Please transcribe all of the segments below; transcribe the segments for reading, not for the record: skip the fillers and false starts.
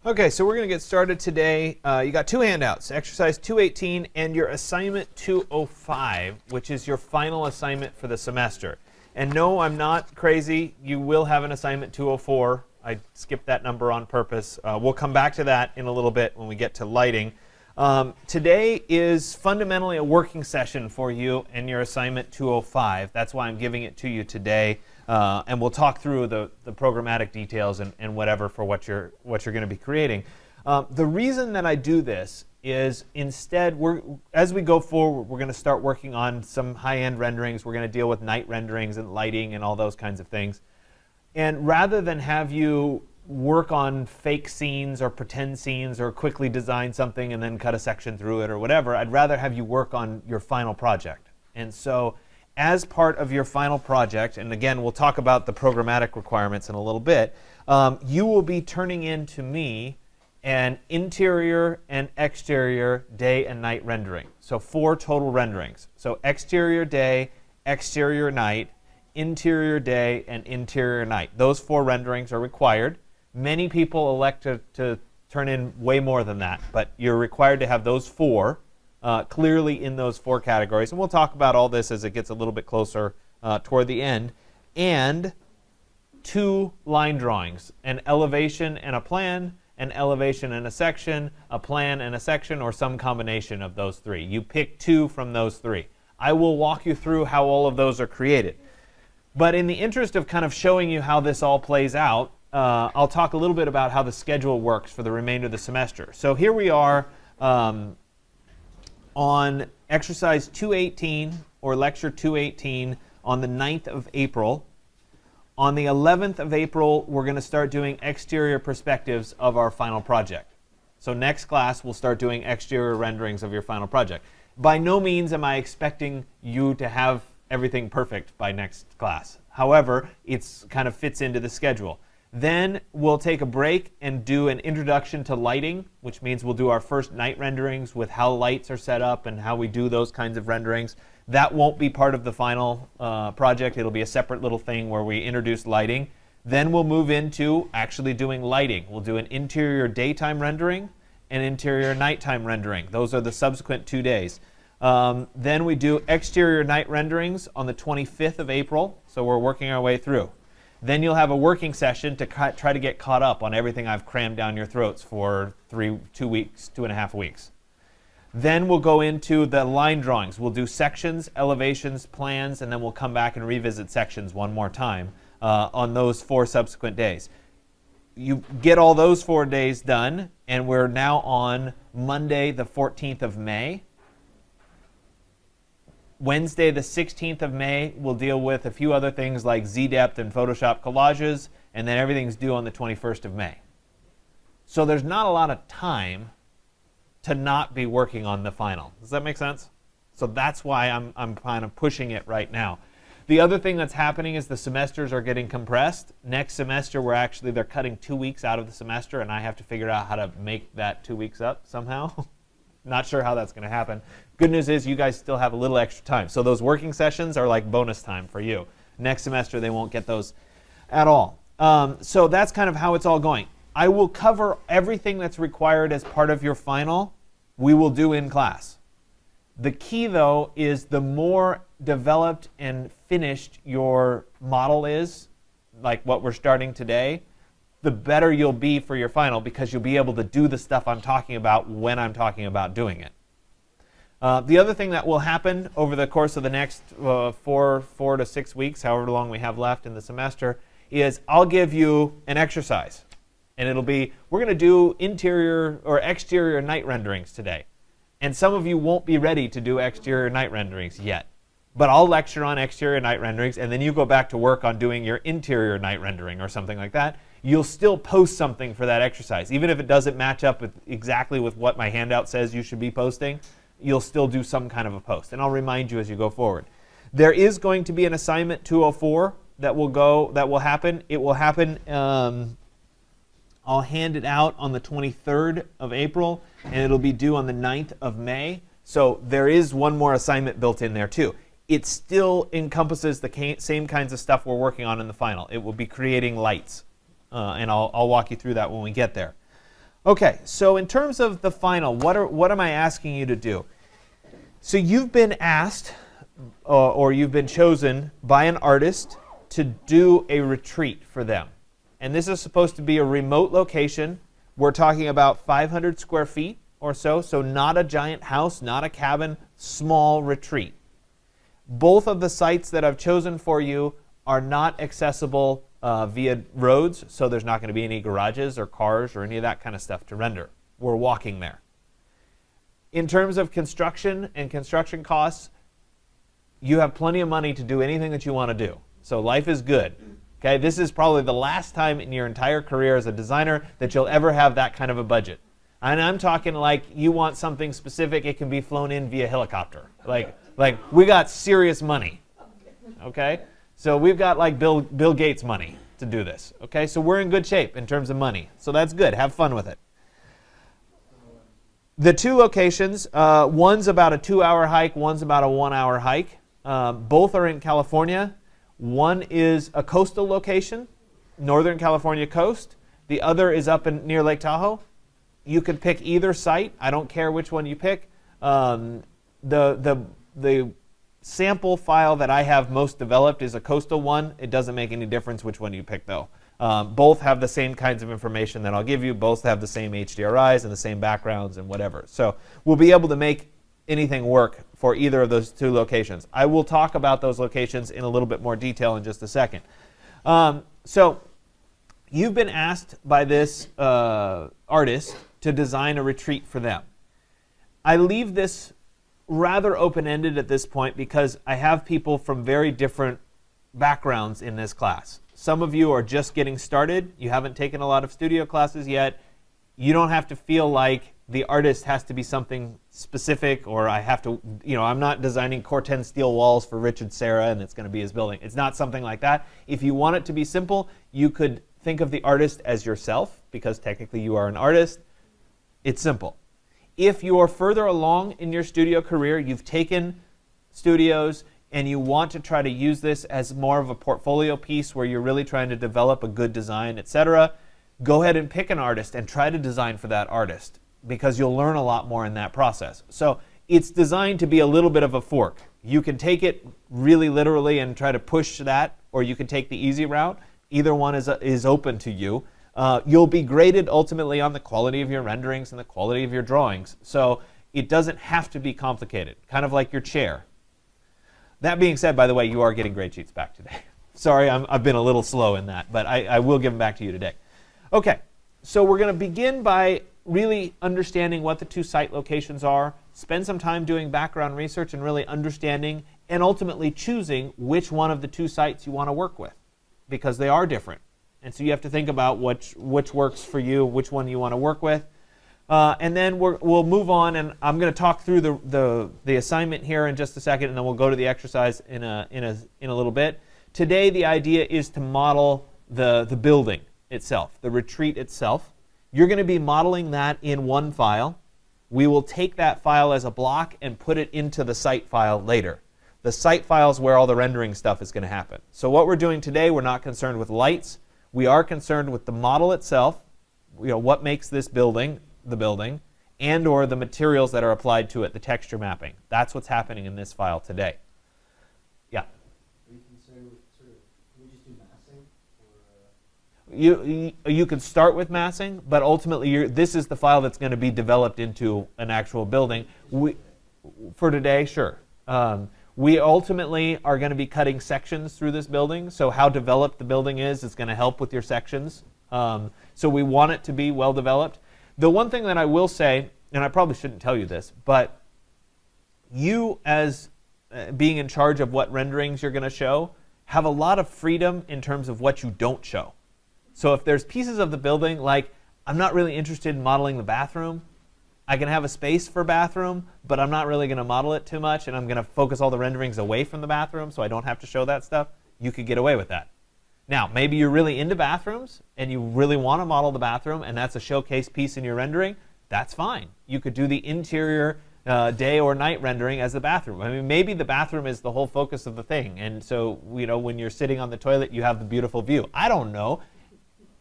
Okay, so we're going to get started today. You got two handouts, exercise 218 and your assignment 205, which is your final assignment for the semester. And no, I'm not crazy. You will have an assignment 204. I skipped that number on purpose. We'll come back to that in a little bit when we get to lighting. Today is fundamentally a working session for you and your assignment 205. That's why I'm giving it to you today. And we'll talk through the programmatic details and whatever for what you're going to be creating. The reason that I do this is instead, as we go forward, we're going to start working on some high-end renderings. We're going to deal with night renderings and lighting and all those kinds of things. And rather than have you work on fake scenes or pretend scenes or quickly design something and then cut a section through it or whatever, I'd rather have you work on your final project. And so as part of your final project, and again, we'll talk about the programmatic requirements in a little bit, you will be turning in to me an interior and exterior day and night rendering. So 4 total renderings. So exterior day, exterior night, interior day, and interior night. Those 4 renderings are required. Many people elect to turn in way more than that, but you're required to have those 4 clearly in those 4 categories. And we'll talk about all this as it gets a little bit closer toward the end. And 2 line drawings, an elevation and a plan, an elevation and a section, a plan and a section, or some combination of those 3. You pick 2 from those 3. I will walk you through how all of those are created. But in the interest of kind of showing you how this all plays out, I'll talk a little bit about how the schedule works for the remainder of the semester. So here we are on exercise 218 or lecture 218 on the 9th of April. On the 11th of April, we're going to start doing exterior perspectives of our final project. So next class, we'll start doing exterior renderings of your final project. By no means am I expecting you to have everything perfect by next class. However, it kind of fits into the schedule. Then we'll take a break and do an introduction to lighting, which means we'll do our first night renderings with how lights are set up and how we do those kinds of renderings. That won't be part of the final project. It'll be a separate little thing where we introduce lighting. Then we'll move into actually doing lighting. We'll do an interior daytime rendering and interior nighttime rendering. Those are the subsequent 2 days. Then we do exterior night renderings on the 25th of April, so we're working our way through. Then you'll have a working session to try to get caught up on everything I've crammed down your throats for 2 weeks, 2.5 weeks. Then we'll go into the line drawings. We'll do sections, elevations, plans, and then we'll come back and revisit sections one more time on those 4 subsequent days. You get all those 4 days done, and we're now on Monday, the 14th of May. Wednesday, the 16th of May, we'll deal with a few other things like Z-depth and Photoshop collages, and then everything's due on the 21st of May. So there's not a lot of time to not be working on the final. Does that make sense? So that's why I'm kind of pushing it right now. The other thing that's happening is the semesters are getting compressed. Next semester, they're cutting 2 weeks out of the semester, and I have to figure out how to make that 2 weeks up somehow. Not sure how that's going to happen. Good news is you guys still have a little extra time. So those working sessions are like bonus time for you. Next semester, they won't get those at all. So that's kind of how it's all going. I will cover everything that's required as part of your final. We will do in class. The key, though, is the more developed and finished your model is, like what we're starting today, the better you'll be for your final because you'll be able to do the stuff I'm talking about when I'm talking about doing it. The other thing that will happen over the course of the next 4 to 6 weeks, however long we have left in the semester, is I'll give you an exercise. And it'll be, we're going to do interior or exterior night renderings today. And some of you won't be ready to do exterior night renderings yet. But I'll lecture on exterior night renderings, and then you go back to work on doing your interior night rendering or something like that. You'll still post something for that exercise. Even if it doesn't match up exactly with what my handout says you should be posting, you'll still do some kind of a post. And I'll remind you as you go forward. There is going to be an assignment 204 that will happen. It will happen, I'll hand it out on the 23rd of April, and it'll be due on the 9th of May. So there is one more assignment built in there too. It still encompasses the same kinds of stuff we're working on in the final. It will be creating lights. And I'll walk you through that when we get there. Okay, so in terms of the final, what am I asking you to do? So you've been asked, or you've been chosen by an artist to do a retreat for them. And this is supposed to be a remote location. We're talking about 500 square feet or so not a giant house, not a cabin, small retreat. Both of the sites that I've chosen for you are not accessible via roads, so there's not going to be any garages or cars or any of that kind of stuff to render. We're walking there. In terms of construction and construction costs, you have plenty of money to do anything that you want to do. So life is good. Okay, this is probably the last time in your entire career as a designer that you'll ever have that kind of a budget. And I'm talking like you want something specific, it can be flown in via helicopter. Like we got serious money. Okay? So we've got like Bill Gates money to do this. Okay? So we're in good shape in terms of money. So that's good. Have fun with it. The two locations, one's about a 2-hour hike, one's about a 1-hour hike. Both are in California. One is a coastal location, Northern California coast. The other is up near Lake Tahoe. You could pick either site. I don't care which one you pick. The sample file that I have most developed is a coastal one. It doesn't make any difference which one you pick, though. Both have the same kinds of information that I'll give you. Both have the same HDRIs and the same backgrounds and whatever. So we'll be able to make anything work for either of those two locations. I will talk about those locations in a little bit more detail in just a second. So you've been asked by this artist to design a retreat for them. I leave this rather open-ended at this point because I have people from very different backgrounds in this class. Some of you are just getting started. You haven't taken a lot of studio classes yet. You don't have to feel like the artist has to be something specific, or I have to, I'm not designing Corten steel walls for Richard Serra and it's going to be his building. It's not something like that. If you want it to be simple, you could think of the artist as yourself, because technically you are an artist. It's simple. If you are further along in your studio career, you've taken studios, and you want to try to use this as more of a portfolio piece where you're really trying to develop a good design, etc., go ahead and pick an artist and try to design for that artist, because you'll learn a lot more in that process. So it's designed to be a little bit of a fork. You can take it really literally and try to push that, or you can take the easy route. Either one is open to you. You'll be graded ultimately on the quality of your renderings and the quality of your drawings. So it doesn't have to be complicated, kind of like your chair. That being said, by the way, you are getting grade sheets back today. Sorry, I've been a little slow in that, but I will give them back to you today. Okay, so we're going to begin by really understanding what the two site locations are, spend some time doing background research and really understanding and ultimately choosing which one of the two sites you want to work with, because they are different. And so you have to think about which works for you, which one you want to work with. And then we'll move on, and I'm going to talk through the assignment here in just a second, and then we'll go to the exercise in a little bit. Today, the idea is to model the building itself, the retreat itself. You're going to be modeling that in one file. We will take that file as a block and put it into the site file later. The site file is where all the rendering stuff is going to happen. So what we're doing today, we're not concerned with lights. We are concerned with the model itself, what makes this building the building, and or the materials that are applied to it, the texture mapping. That's what's happening in this file today. Yeah? Are you concerned with can we just do massing? You could start with massing, but ultimately this is the file that's going to be developed into an actual building. For today, sure. We ultimately are going to be cutting sections through this building, so how developed the building is going to help with your sections. So we want it to be well developed. The one thing that I will say, and I probably shouldn't tell you this, but you as being in charge of what renderings you're going to show have a lot of freedom in terms of what you don't show. So if there's pieces of the building, like I'm not really interested in modeling the bathroom, I can have a space for bathroom, but I'm not really going to model it too much, and I'm going to focus all the renderings away from the bathroom so I don't have to show that stuff, you could get away with that. Now, maybe you're really into bathrooms and you really want to model the bathroom and that's a showcase piece in your rendering, that's fine. You could do the interior day or night rendering as the bathroom. I mean, maybe the bathroom is the whole focus of the thing, and so when you're sitting on the toilet, you have the beautiful view. I don't know.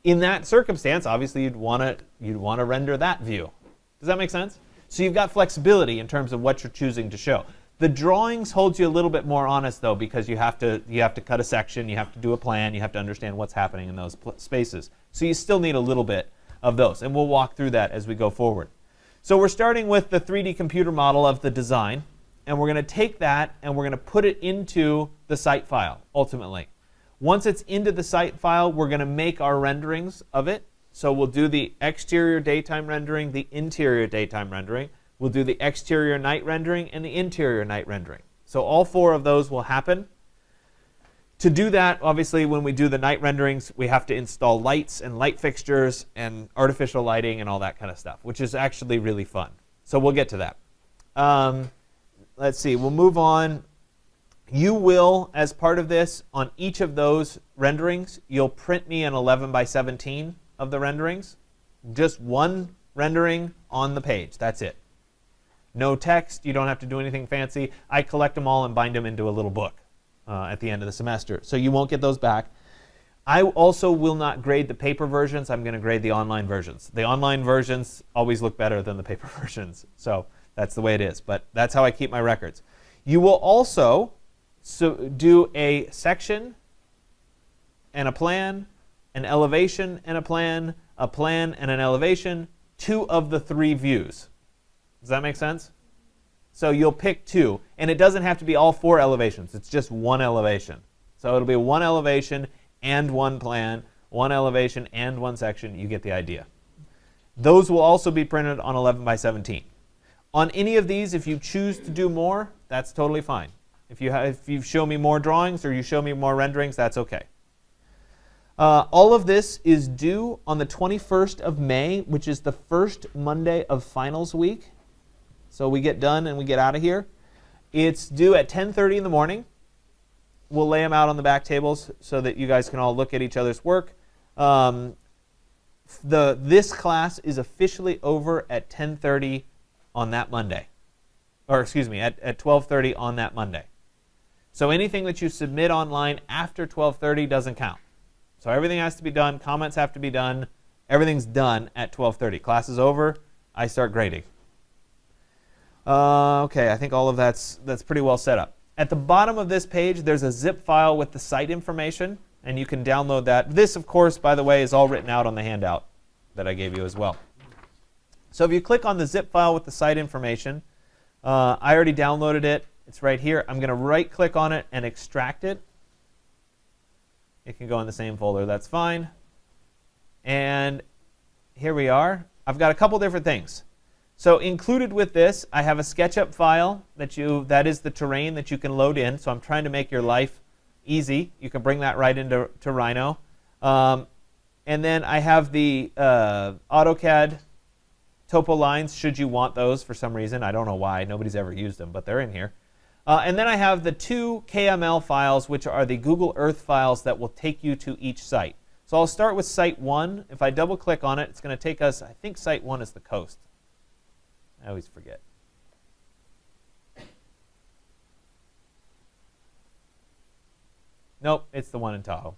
In that circumstance, obviously you'd want to render that view. Does that make sense? So you've got flexibility in terms of what you're choosing to show. The drawings hold you a little bit more honest, though, because you have to cut a section, you have to do a plan, you have to understand what's happening in those spaces. So you still need a little bit of those, and we'll walk through that as we go forward. So we're starting with the 3D computer model of the design, and we're going to take that and we're going to put it into the site file, ultimately. Once it's into the site file, we're going to make our renderings of it. So we'll do the exterior daytime rendering, the interior daytime rendering. We'll do the exterior night rendering and the interior night rendering. So all 4 of those will happen. To do that, obviously, when we do the night renderings, we have to install lights and light fixtures and artificial lighting and all that kind of stuff, which is actually really fun. So we'll get to that. Let's see. We'll move on. You will, as part of this, on each of those renderings, you'll print me an 11 by 17 of the renderings. Just one rendering on the page. That's it. No text. You don't have to do anything fancy. I collect them all and bind them into a little book at the end of the semester. So you won't get those back. I also will not grade the paper versions. I'm going to grade the online versions. The online versions always look better than the paper versions. So that's the way it is. But that's how I keep my records. You will also do a section and a plan, an elevation and a plan and an elevation, 2 of the 3 views. Does that make sense? So you'll pick 2. And it doesn't have to be all 4 elevations. It's just 1 elevation. So it'll be 1 elevation and 1 plan, 1 elevation and 1 section. You get the idea. Those will also be printed on 11 by 17. On any of these, if you choose to do more, that's totally fine. If you show me more drawings or you show me more renderings, that's okay. All of this is due on the 21st of May, which is the first Monday of finals week. So we get done and we get out of here. It's due at 10:30 in the morning. We'll lay them out on the back tables so that you guys can all look at each other's work. This class is officially over at 10:30 on that Monday. Or excuse me, at 12:30 on that Monday. So anything that you submit online after 12:30 doesn't count. So everything has to be done, comments have to be done, everything's done at 12:30. Class is over, I start grading. Okay, I think all of that's pretty well set up. At the bottom of this page, there's a zip file with the site information, and you can download that. This, of course, by the way, is all written out on the handout that I gave you as well. So if you click on the zip file with the site information, I already downloaded it. It's right here. I'm going to right-click on it and extract it. It can go in the same folder. That's fine. And here we are. I've got a couple different things. So included with this, I have a SketchUp file that is the terrain that you can load in. So I'm trying to make your life easy. You can bring that right into Rhino. And then I have the AutoCAD topo lines, should you want those for some reason. I don't know why. Nobody's ever used them, but they're in here. And then I have the 2 KML files, which are the Google Earth files that will take you to each site. So I'll start with Site 1. If I double-click on it, it's going to take us, I think Site 1 is the coast. I always forget. Nope, it's the one in Tahoe.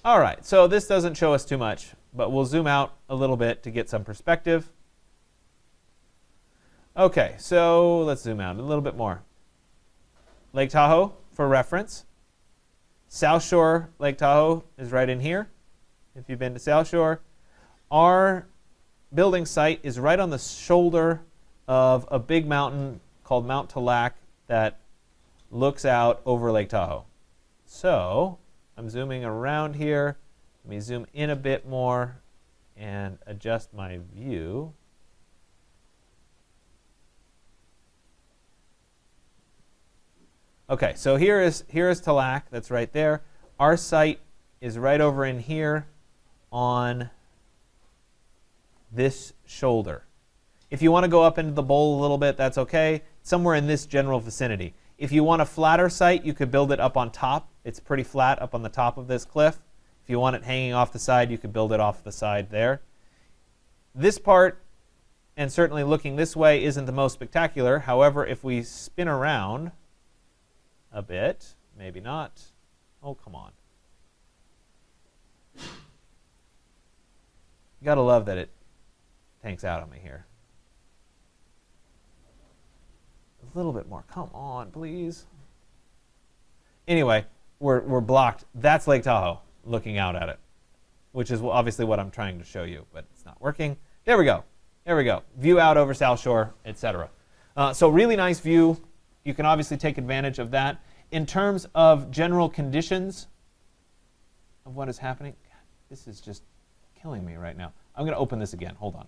All right, so this doesn't show us too much, but we'll zoom out a little bit to get some perspective. Okay, so let's zoom out a little bit more. Lake Tahoe, for reference. South Shore Lake Tahoe is right in here, if you've been to South Shore. Our building site is right on the shoulder of a big mountain called Mount Talac that looks out over Lake Tahoe. So I'm zooming around here. Let me zoom in a bit more and adjust my view. Okay, so here is Talac. That's right there. Our site is right over in here on this shoulder. If you want to go up into the bowl a little bit, that's okay. Somewhere in this general vicinity. If you want a flatter site, you could build it up on top. It's pretty flat up on the top of this cliff. If you want it hanging off the side, you could build it off the side there. This part, and certainly looking this way, isn't the most spectacular. However, if we spin around a bit, maybe not. Oh, come on. You gotta love that it tanks out on me here. A little bit more. Come on, please. Anyway, we're blocked. That's Lake Tahoe looking out at it, which is obviously what I'm trying to show you, but it's not working. There we go. There we go. View out over South Shore, etc. So really nice view. You can obviously take advantage of that. In terms of general conditions of what is happening, God, this is just killing me right now. I'm going to open this again. Hold on.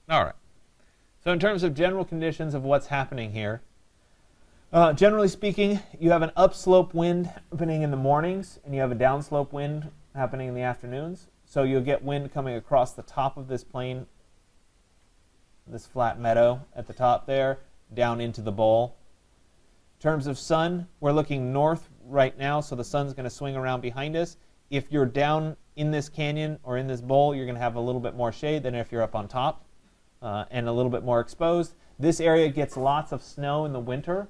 All right. So in terms of general conditions of what's happening here, generally speaking, you have an upslope wind happening in the mornings, and you have a downslope wind happening in the afternoons. So you'll get wind coming across the top of this plain, this flat meadow at the top there, down into the bowl. In terms of sun, we're looking north right now, so the sun's going to swing around behind us. If you're down in this canyon or in this bowl, you're going to have a little bit more shade than if you're up on top. And a little bit more exposed. This area gets lots of snow in the winter.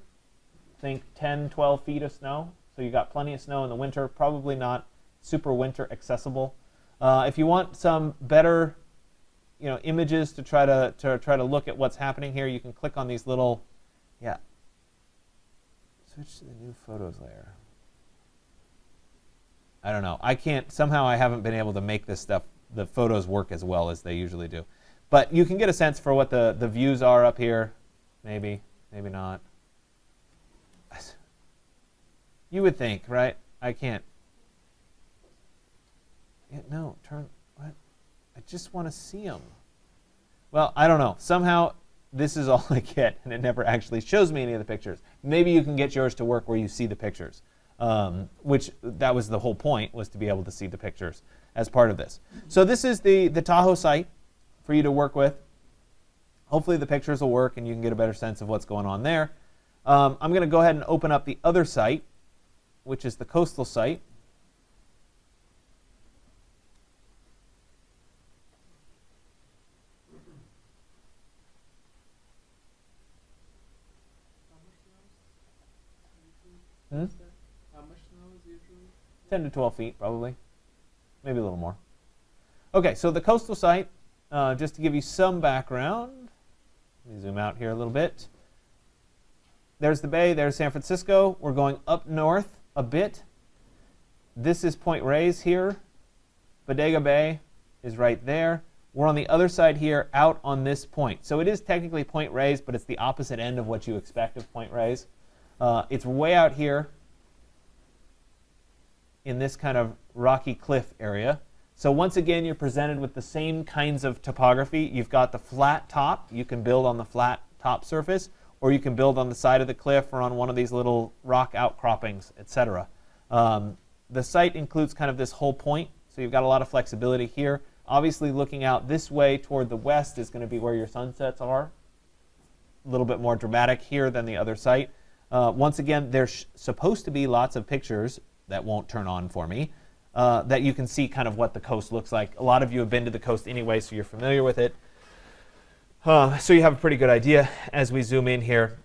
Think 10, 12 feet of snow. So you got plenty of snow in the winter, probably not super winter accessible. If you want some better images to try to look at what's happening here, you can click on these little, switch to the new photos layer. I don't know. Somehow I haven't been able to make this stuff, the photos work as well as they usually do. But you can get a sense for what the views are up here. Maybe, maybe not. You would think, right? I can't. No, turn, what? I just want to see them. Well, I don't know. Somehow this is all I get, and it never actually shows me any of the pictures. Maybe you can get yours to work where you see the pictures, which that was the whole point, was to be able to see the pictures as part of this. So this is the Tahoe site for you to work with. Hopefully the pictures will work and you can get a better sense of what's going on there. I'm going to go ahead and open up the other site, which is the coastal site. How much snow is usually? 10 to 12 feet, probably. Maybe a little more. Okay, so the coastal site, just to give you some background, let me zoom out here a little bit. There's the bay, there's San Francisco. We're going up north a bit. This is Point Reyes here. Bodega Bay is right there. We're on the other side here, out on this point. So it is technically Point Reyes, but it's the opposite end of what you expect of Point Reyes. It's way out here in this kind of rocky cliff area. So once again, you're presented with the same kinds of topography. You've got the flat top. You can build on the flat top surface, or you can build on the side of the cliff or on one of these little rock outcroppings, etc. The site includes kind of this whole point, so you've got a lot of flexibility here. Obviously, looking out this way toward the west is going to be where your sunsets are. A little bit more dramatic here than the other site. Once again, there's supposed to be lots of pictures that won't turn on for me, that you can see kind of what the coast looks like. A lot of you have been to the coast anyway, so you're familiar with it. So you have a pretty good idea as we zoom in here.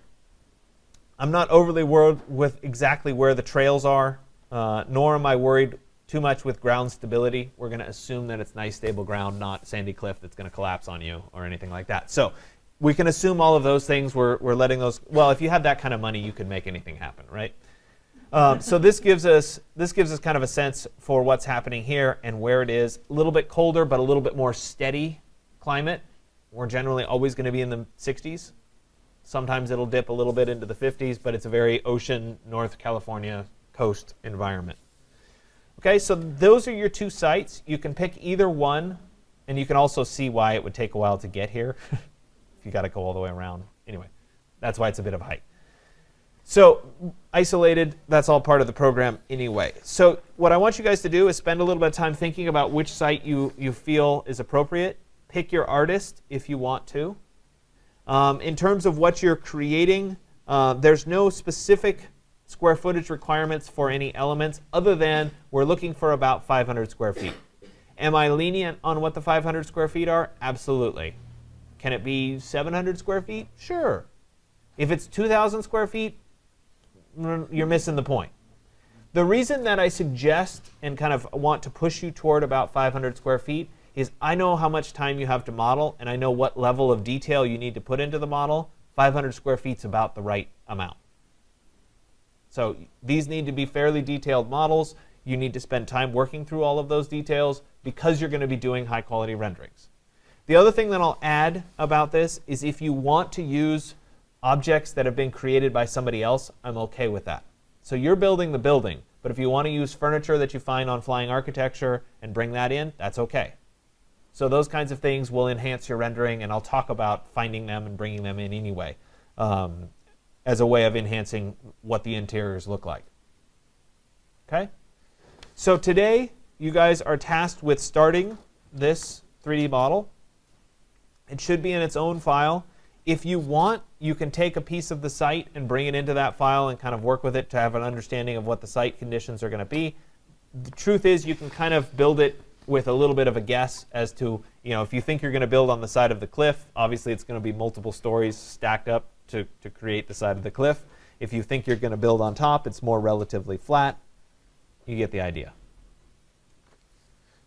I'm not overly worried with exactly where the trails are, nor am I worried too much with ground stability. We're going to assume that it's nice, stable ground, not sandy cliff that's going to collapse on you or anything like that. So we can assume all of those things. We're letting those, well, if you had that kind of money, you could make anything happen, right? So this gives us kind of a sense for what's happening here and where it is. A little bit colder, but a little bit more steady climate. We're generally always going to be in the 60s. Sometimes it'll dip a little bit into the 50s, but it's a very ocean, North California coast environment. Okay, so those are your two sites. You can pick either one, and you can also see why it would take a while to get here if you got to go all the way around. Anyway, that's why it's a bit of a hike. So isolated, that's all part of the program anyway. So what I want you guys to do is spend a little bit of time thinking about which site you feel is appropriate. Pick your artist if you want to. In terms of what you're creating, there's no specific square footage requirements for any elements other than we're looking for about 500 square feet. Am I lenient on what the 500 square feet are? Absolutely. Can it be 700 square feet? Sure. If it's 2,000 square feet, you're missing the point. The reason that I suggest and kind of want to push you toward about 500 square feet is I know how much time you have to model, and I know what level of detail you need to put into the model. 500 square feet is about the right amount. So these need to be fairly detailed models. You need to spend time working through all of those details because you're going to be doing high quality renderings. The other thing that I'll add about this is if you want to use objects that have been created by somebody else, I'm okay with that. So you're building the building, but if you want to use furniture that you find on Flying Architecture and bring that in, that's okay. So those kinds of things will enhance your rendering, and I'll talk about finding them and bringing them in anyway as a way of enhancing what the interiors look like. Okay? So today, you guys are tasked with starting this 3D model. It should be in its own file. If you want, you can take a piece of the site and bring it into that file and kind of work with it to have an understanding of what the site conditions are going to be. The truth is you can kind of build it with a little bit of a guess as to, if you think you're going to build on the side of the cliff, obviously it's going to be multiple stories stacked up to create the side of the cliff. If you think you're going to build on top, it's more relatively flat. You get the idea.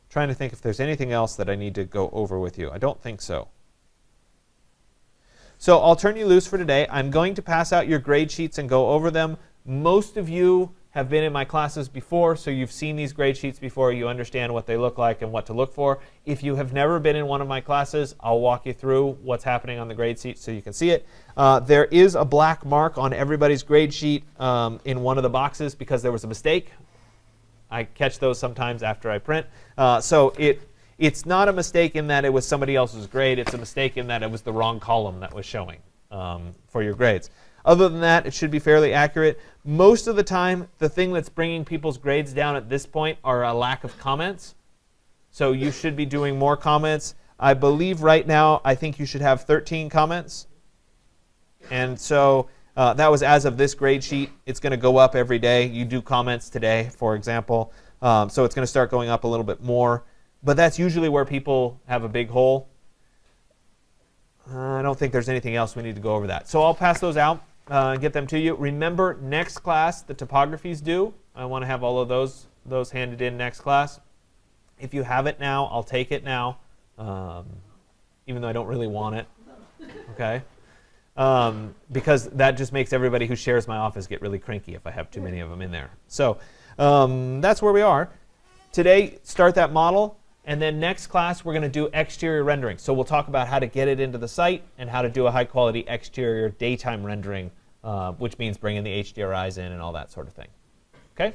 Trying to think if there's anything else that I need to go over with you. I don't think so. So I'll turn you loose for today. I'm going to pass out your grade sheets and go over them. Most of you have been in my classes before, so you've seen these grade sheets before. You understand what they look like and what to look for. If you have never been in one of my classes, I'll walk you through what's happening on the grade sheet so you can see it. There is a black mark on everybody's grade sheet in one of the boxes because there was a mistake. I catch those sometimes after I print. So it's not a mistake in that it was somebody else's grade. It's a mistake in that it was the wrong column that was showing for your grades. Other than that, it should be fairly accurate. Most of the time, the thing that's bringing people's grades down at this point are a lack of comments. So you should be doing more comments. I believe right now, I think you should have 13 comments. And so that was as of this grade sheet. It's going to go up every day. You do comments today, for example. So it's going to start going up a little bit more. But that's usually where people have a big hole. I don't think there's anything else we need to go over that. So I'll pass those out and get them to you. Remember, next class, the topography's due. I want to have all of those handed in next class. If you have it now, I'll take it now, even though I don't really want it. Okay? Because that just makes everybody who shares my office get really cranky if I have too many of them in there. So that's where we are. Today, start that model. And then next class, we're going to do exterior rendering. So we'll talk about how to get it into the site and how to do a high-quality exterior daytime rendering, which means bringing the HDRIs in and all that sort of thing. Okay?